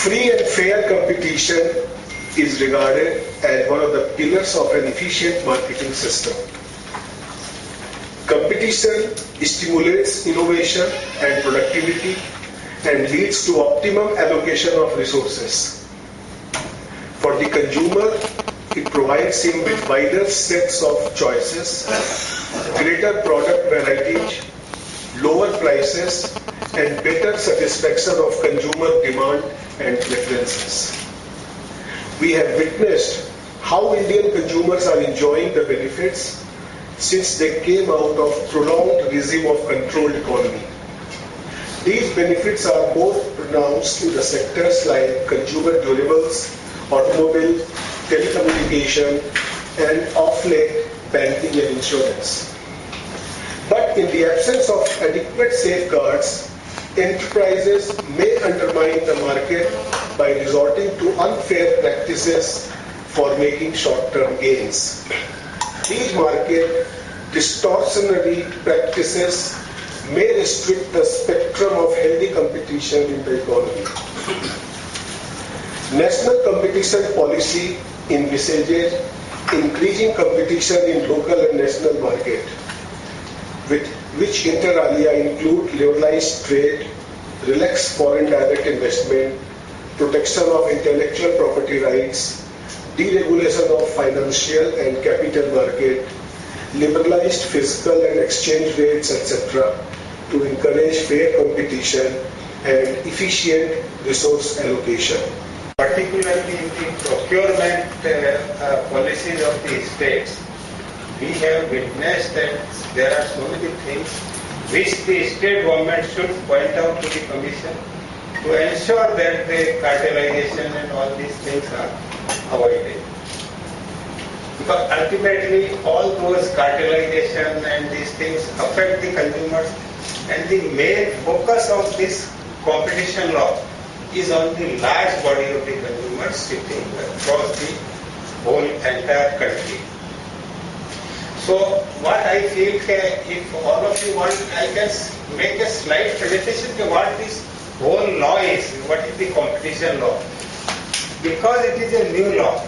Free and fair competition is regarded as one of the pillars of an efficient marketing system. Competition stimulates innovation and productivity and leads to optimum allocation of resources. For the consumer, it provides him with wider sets of choices, greater product variety, lower prices, and better satisfaction of consumer demand and preferences. We have witnessed how Indian consumers are enjoying the benefits since they came out of prolonged regime of controlled economy. These benefits are most pronounced in the sectors like consumer durables, automobile, telecommunication, and of late banking and insurance. But in the absence of adequate safeguards, enterprises may undermine the market by resorting to unfair practices for making short-term gains. These market distortionary practices may restrict the spectrum of healthy competition in the economy. National competition policy envisages increasing competition in local and national market, which inter alia include liberalized trade, relaxed foreign direct investment, protection of intellectual property rights, deregulation of financial and capital market, liberalized fiscal and exchange rates, etc., to encourage fair competition and efficient resource allocation. Particularly in the procurement policies of the states, we have witnessed that there are so many things which the state government should point out to the Commission to ensure that the cartelization and all these things are avoided. Because ultimately all those cartelization and these things affect the consumers, and the main focus of this competition law is on the large body of the consumers sitting across the whole entire country. So what I feel, if all of you want, I can make a slight presentation to what this whole law is, what is the competition law. Because it is a new law.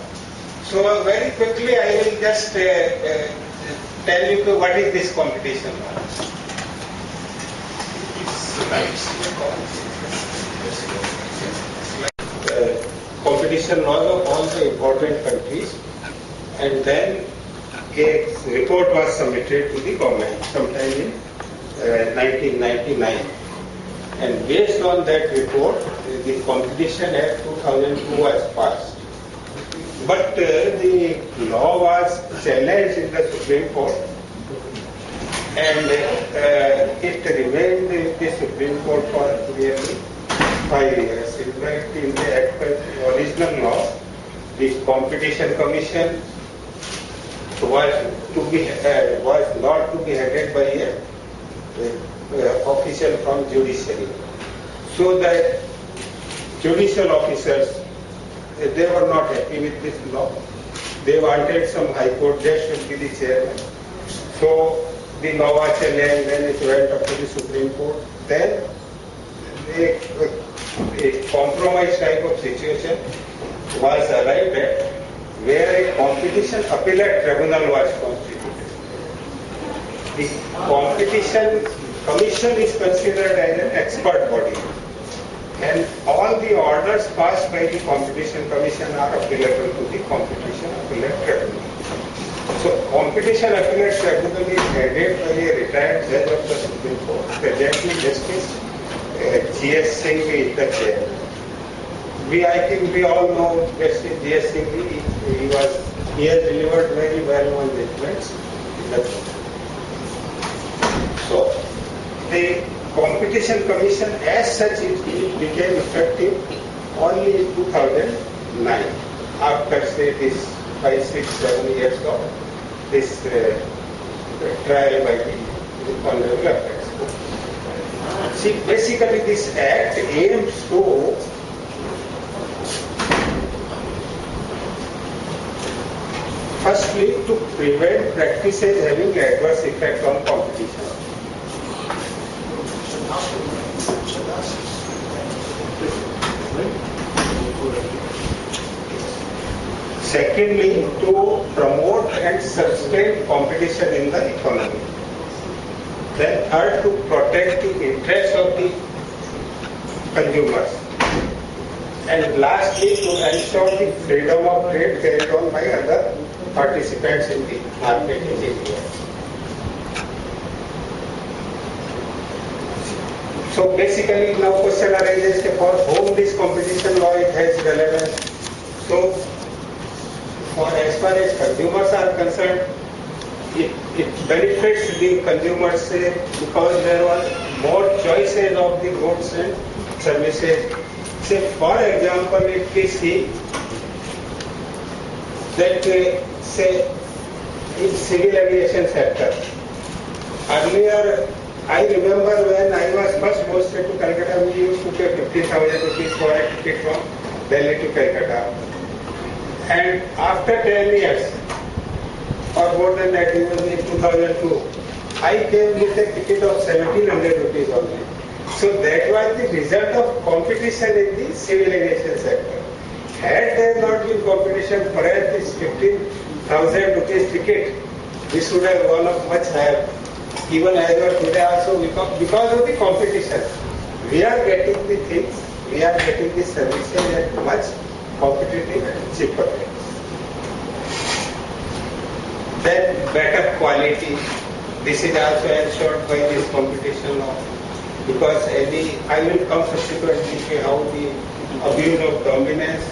So very quickly I will just tell you what is this competition law. Competition laws of all the important countries, and then a report was submitted to the government sometime in 1999, and based on that report the Competition Act 2002 was passed, but the law was challenged in the Supreme Court, and it remained in the Supreme Court for nearly 5 years. In fact, in the original law, the Competition Commission was not to be headed by a official from judiciary, so that judicial officers, they were not happy with this law. They wanted some High Court judge should be the chairman. So the law was challenged, then it went up to the Supreme Court. Then a compromise type of situation was arrived at, where a competition appellate tribunal was constituted. The Competition Commission is considered as an expert body, and all the orders passed by the Competition Commission are applicable to the Competition Appellate Tribunal. So Competition Appellate Tribunal is headed by a retired judge of the Supreme Court, presently Justice G.S. Singh is the chair. I think we all know Justice G.S. Singh. He has delivered very well-known judgments. So the Competition Commission as such it became effective only in 2009, after say this 5, 6, 7 years of this trial by the Honorable Appellate Court. See, basically this act aims to firstly to prevent practices having adverse effect on competition. Secondly, to promote and sustain competition in the economy. Then third, to protect the interests of the consumers. And lastly, to ensure the freedom of trade carried on by other participants in the market in India. So basically now question arises for whom this competition law it has relevance. So for as far as consumers are concerned, it benefits the consumers because there was more choices of the goods and services. Say for example, if we see that say in civil aviation sector, earlier I remember when I was first posted to Calcutta, we used to pay 50,000 rupees for a ticket from Delhi to Calcutta. And after 10 years, or more than that, even in 2002, I came with a ticket of 1,700 rupees only. So that was the result of competition in the civil aviation sector. Had there not been competition, perhaps this 15,000 rupees ticket, this would have gone up much higher. Even as well today also, because of the competition, we are getting the things, we are getting the services at much competitive and cheaper rates. Then better quality, this is also ensured by this competition law. Because I will come subsequently to how the abuse of dominance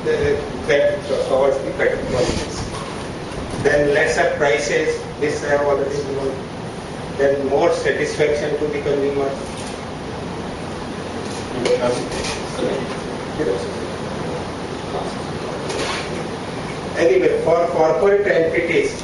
that covers the better qualities. Then lesser prices, this I have already known. Then more satisfaction to the consumer. Anyway, for corporate entities,